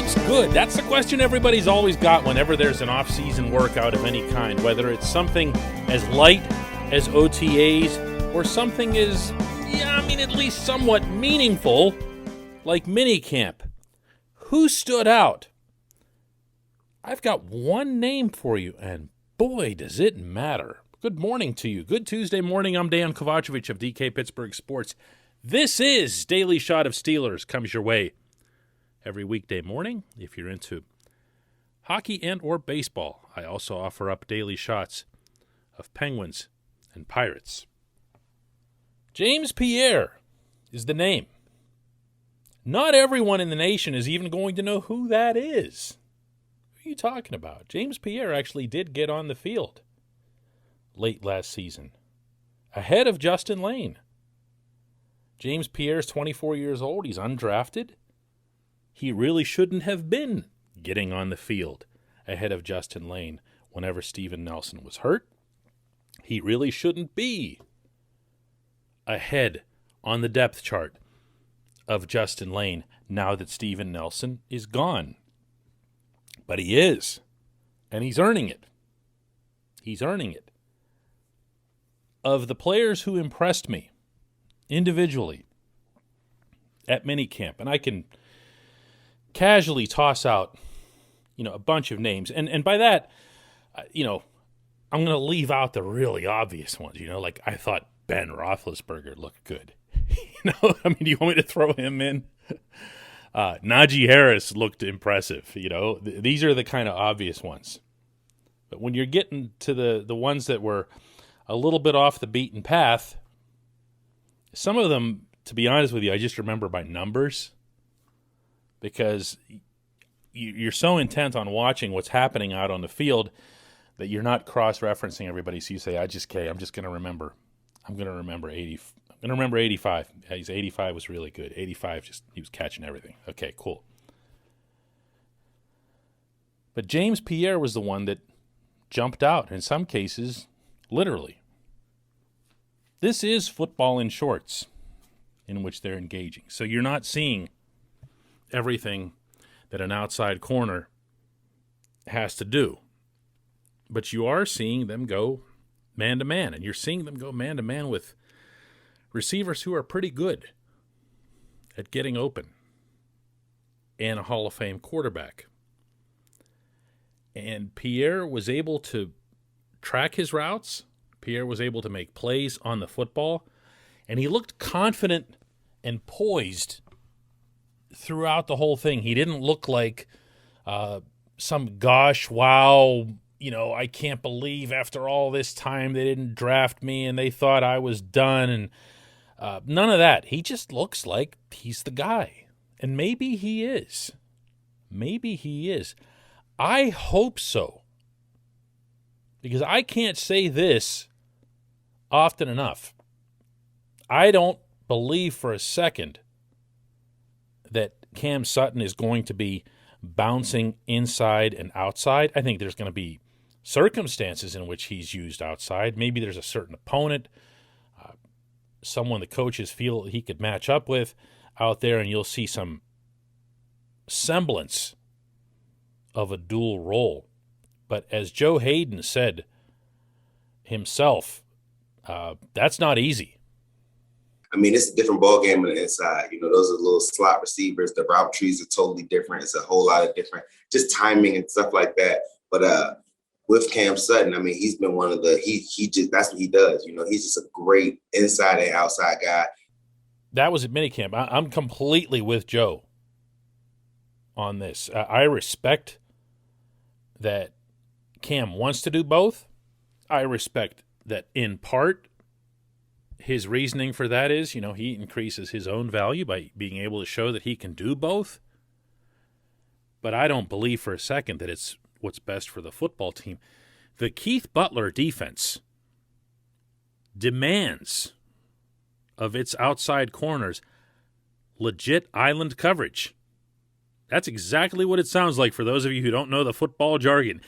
looks good? That's the question everybody's always got whenever there's an off-season workout of any kind, whether it's something as light as OTAs or something as, at least somewhat meaningful like minicamp. Who stood out? I've got one name for you, and boy, does it matter. Good morning to you. Good Tuesday morning. I'm Dan Kovacevic of DK Pittsburgh Sports. This is Daily Shot of Steelers. Comes your way every weekday morning if you're into hockey and or baseball. I also offer up daily shots of Penguins and Pirates. James Pierre is the name. Not everyone in the nation is even going to know who that is. Who are you talking about? James Pierre actually did get on the field late last season, ahead of Justin Lane. James Pierre is 24 years old. He's undrafted. He really shouldn't have been getting on the field ahead of Justin Lane whenever Steven Nelson was hurt. He really shouldn't be ahead on the depth chart of Justin Lane now that Steven Nelson is gone. But he is, and he's earning it. He's earning it. Of the players who impressed me individually at minicamp, and I can casually toss out, a bunch of names. And by that, I'm going to leave out the really obvious ones. Like I thought Ben Roethlisberger looked good. Do you want me to throw him in? Najee Harris looked impressive. These are the kind of obvious ones. But when you're getting to the ones that were a little bit off the beaten path, some of them, to be honest with you, I just remember by numbers. Because you're so intent on watching what's happening out on the field that you're not cross-referencing everybody. So you say, I'm just going to remember. I'm going to remember 80. I'm going to remember 85. Yeah, 85 was really good. 85, he was catching everything. Okay, cool. But James Pierre was the one that jumped out, in some cases, literally. This is football in shorts in which they're engaging. So you're not seeing everything that an outside corner has to do. But you are seeing them go man-to-man, and you're seeing them go man-to-man with receivers who are pretty good at getting open and a Hall of Fame quarterback. And Pierre was able to track his routes. Pierre was able to make plays on the football, and he looked confident and poised throughout the whole thing. He didn't look like some gosh, wow, I can't believe after all this time they didn't draft me and they thought I was done. And none of that. He just looks like he's the guy. And maybe he is. Maybe he is. I hope so. Because I can't say this often enough. I don't believe for a second that Cam Sutton is going to be bouncing inside and outside. I think there's going to be circumstances in which he's used outside. Maybe there's a certain opponent, someone the coaches feel he could match up with out there, and you'll see some semblance of a dual role. But as Joe Hayden said himself, that's not easy. It's a different ball game on the inside. Those are little slot receivers. The route trees are totally different. It's a whole lot of different, just timing and stuff like that. But with Cam Sutton, he's been one of the he just that's what he does. He's just a great inside and outside guy. That was at minicamp. I'm completely with Joe on this. I respect that Cam wants to do both. I respect that in part his reasoning for that is, he increases his own value by being able to show that he can do both. But I don't believe for a second that it's what's best for the football team. The Keith Butler defense demands of its outside corners legit island coverage. That's exactly what it sounds like for those of you who don't know the football jargon.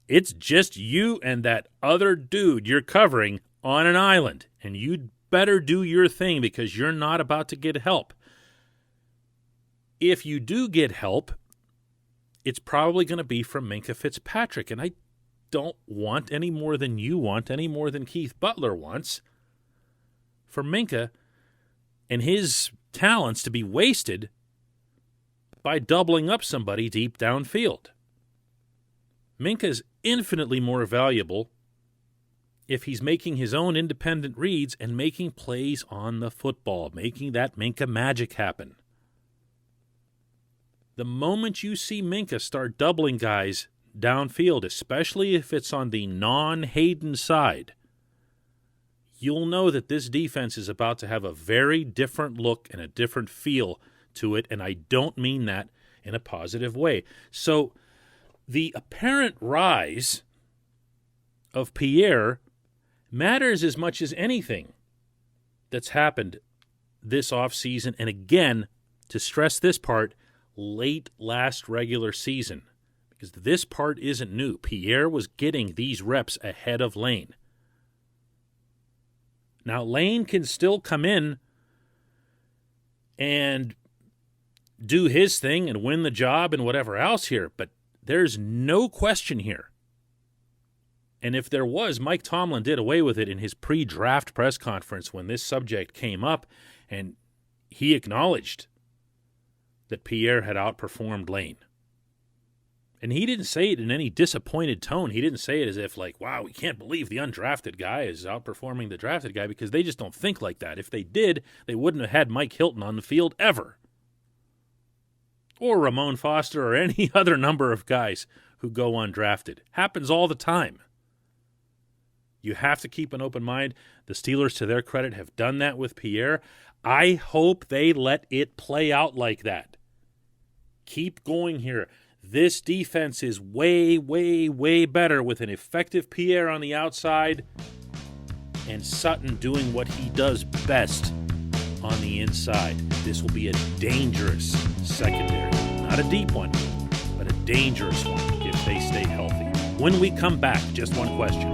It's just you and that other dude you're covering on an island, and you'd better do your thing because you're not about to get help. If you do get help, it's probably going to be from Minkah Fitzpatrick. And I don't want any more than you want, any more than Keith Butler wants, for Minkah and his talents to be wasted by doubling up somebody deep downfield. Minkah's infinitely more valuable if he's making his own independent reads and making plays on the football, making that Minkah magic happen. The moment you see Minkah start doubling guys downfield, especially if it's on the non-Hayden side, you'll know that this defense is about to have a very different look and a different feel to it, and I don't mean that in a positive way. So the apparent rise of Pierre matters as much as anything that's happened this offseason, and again, to stress this part, late last regular season, because this part isn't new. Pierre was getting these reps ahead of Lane. Now, Lane can still come in and do his thing and win the job and whatever else here, but there's no question here. And if there was, Mike Tomlin did away with it in his pre-draft press conference when this subject came up, and he acknowledged that Pierre had outperformed Lane. And he didn't say it in any disappointed tone. He didn't say it as if like, wow, we can't believe the undrafted guy is outperforming the drafted guy, because they just don't think like that. If they did, they wouldn't have had Mike Hilton on the field ever. Or Ramon Foster or any other number of guys who go undrafted. Happens all the time. You have to keep an open mind. The Steelers, to their credit, have done that with Pierre. I hope they let it play out like that. Keep going here. This defense is way, way, way better with an effective Pierre on the outside and Sutton doing what he does best on the inside. This will be a dangerous secondary. Not a deep one, but a dangerous one if they stay healthy. When we come back, just one question.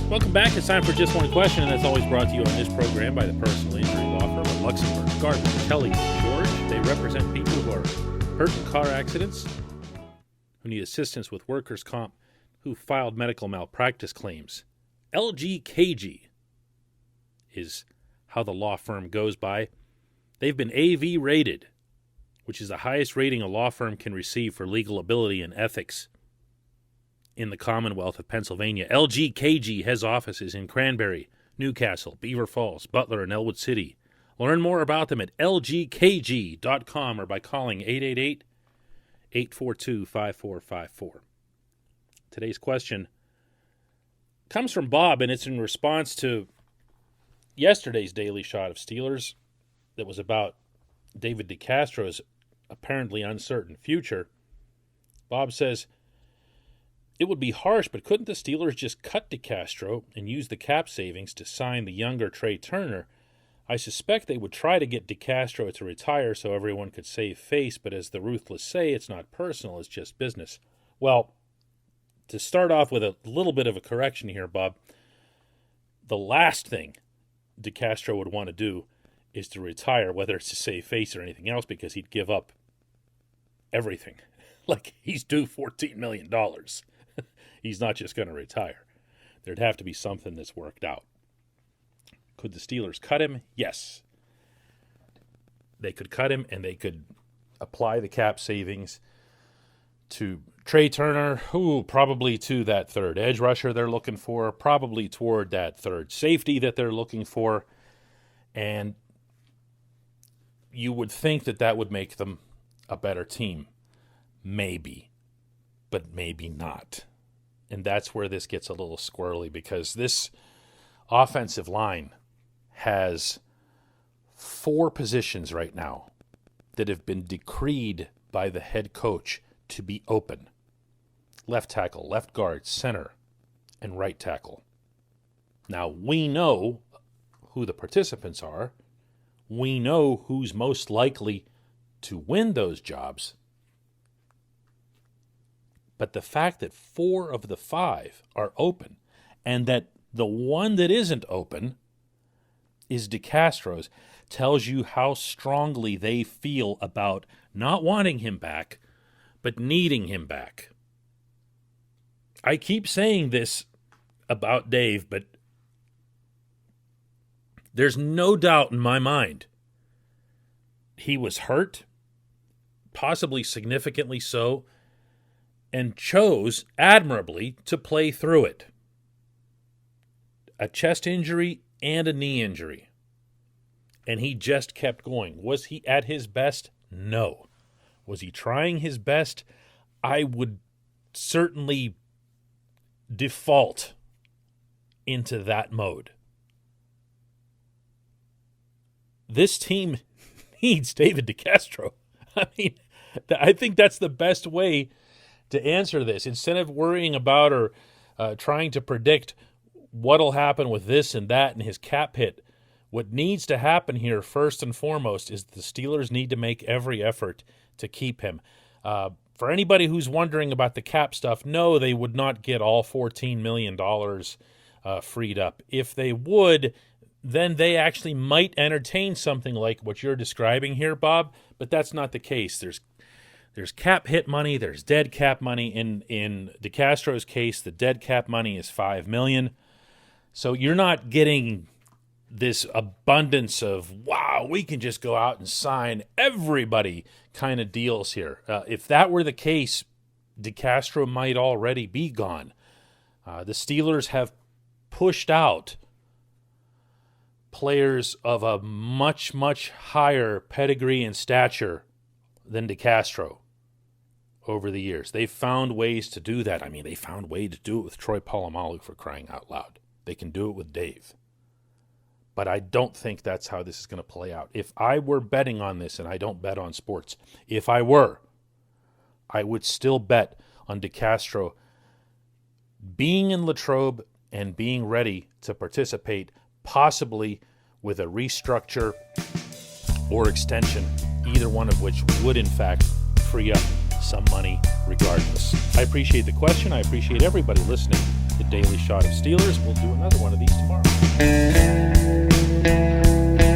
Welcome back. It's time for Just One Question, and that's always brought to you on this program by the personal injury law firm of Luxembourg, Gardner, Kelly, and George. They represent people who are hurt in car accidents, who need assistance with workers' comp, who filed medical malpractice claims. LGKG is how the law firm goes by. They've been AV rated, which is the highest rating a law firm can receive for legal ability and ethics in the Commonwealth of Pennsylvania. LGKG has offices in Cranberry, Newcastle, Beaver Falls, Butler, and Elwood City. Learn more about them at lgkg.com or by calling 888-842-5454. Today's question comes from Bob, and it's in response to yesterday's Daily Shot of Steelers that was about David DeCastro's apparently uncertain future. Bob says, it would be harsh, but couldn't the Steelers just cut DeCastro and use the cap savings to sign the younger Trey Turner? I suspect they would try to get DeCastro to retire so everyone could save face, but as the ruthless say, it's not personal, it's just business. Well, to start off with a little bit of a correction here, Bob, the last thing DeCastro would want to do is to retire, whether it's to save face or anything else, because he'd give up everything. Like, he's due $14 million. He's not just going to retire. There'd have to be something that's worked out. Could the Steelers cut him? Yes. They could cut him, and they could apply the cap savings to Trey Turner, who probably to that third edge rusher they're looking for, probably toward that third safety that they're looking for, and you would think that that would make them a better team. Maybe, but maybe not. And that's where this gets a little squirrely, because this offensive line has 4 positions right now that have been decreed by the head coach to be open. Left tackle, left guard, center, and right tackle. Now, we know who the participants are. We know who's most likely to win those jobs. But the fact that 4 of the 5 are open and that the one that isn't open is DeCastro's tells you how strongly they feel about not wanting him back, but needing him back. I keep saying this about Dave, but there's no doubt in my mind he was hurt, possibly significantly so, and chose admirably to play through it. A chest injury and a knee injury. And he just kept going. Was he at his best? No. Was he trying his best? I would certainly default into that mode. This team needs David DeCastro. I mean, I think that's the best way to answer this. Instead of worrying about or trying to predict what'll happen with this and that and his cap hit, what needs to happen here first and foremost is the Steelers need to make every effort to keep him. For anybody who's wondering about the cap stuff, no, they would not get all $14 million freed up. If they would, then they actually might entertain something like what you're describing here, Bob, but that's not the case. There's cap hit money, there's dead cap money. In DeCastro's case, the dead cap money is $5 million. So you're not getting this abundance of, wow, we can just go out and sign everybody kind of deals here. If that were the case, DeCastro might already be gone. The Steelers have pushed out players of a much, much higher pedigree and stature than DeCastro over the years. They've found ways to do that. I mean, they found a way to do it with Troy Polamalu, for crying out loud. They can do it with Dave. But I don't think that's how this is going to play out. If I were betting on this, and I don't bet on sports, if I were, I would still bet on DeCastro being in Latrobe and being ready to participate, possibly with a restructure or extension, either one of which would, in fact, free up some money regardless. I appreciate the question. I appreciate everybody listening to Daily Shot of Steelers. We'll do another one of these tomorrow.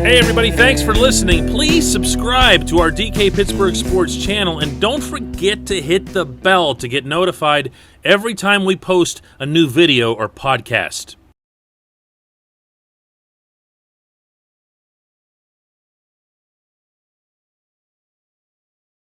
Hey everybody, thanks for listening. Please subscribe to our DK Pittsburgh Sports channel and don't forget to hit the bell to get notified every time we post a new video or podcast.